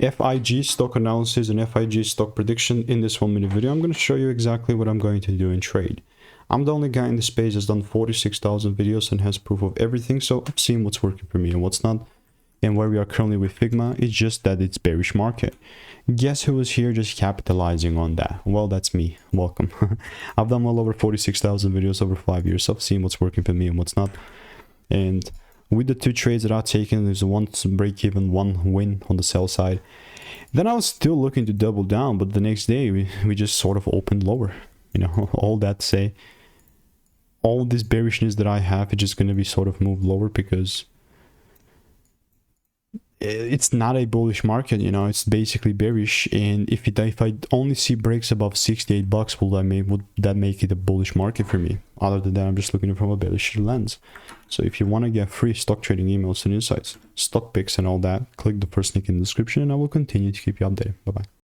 FIG stock analysis and FIG stock prediction. In this 1 minute video, I'm going to show you exactly what I'm going to do in trade. I'm the only guy in the space that's done 46,000 videos and has proof of everything, so I've seen what's working for me and what's not. And where we are currently with Figma, it's just that it's bearish market. Guess who was here just capitalizing on that? Well, that's me. Welcome. I've done well over 46,000 videos over 5 years, so I've seen what's working for me and what's not. And with the 2 trades that I've taken, there's one break even, 1 win on the sell side. Then I was still looking to double down, but the next day we just sort of opened lower. You know, all that to say, all this bearishness that I have is just going to be sort of moved lower because it's not a bullish market, you know, it's basically bearish. And if I only see breaks above 68 bucks, would that make it a bullish market for me? Other than that, I'm just looking from a bearish lens. So if you want to get free stock trading emails and insights, stock picks and all that, click the first link in the description and I will continue to keep you updated. Bye bye.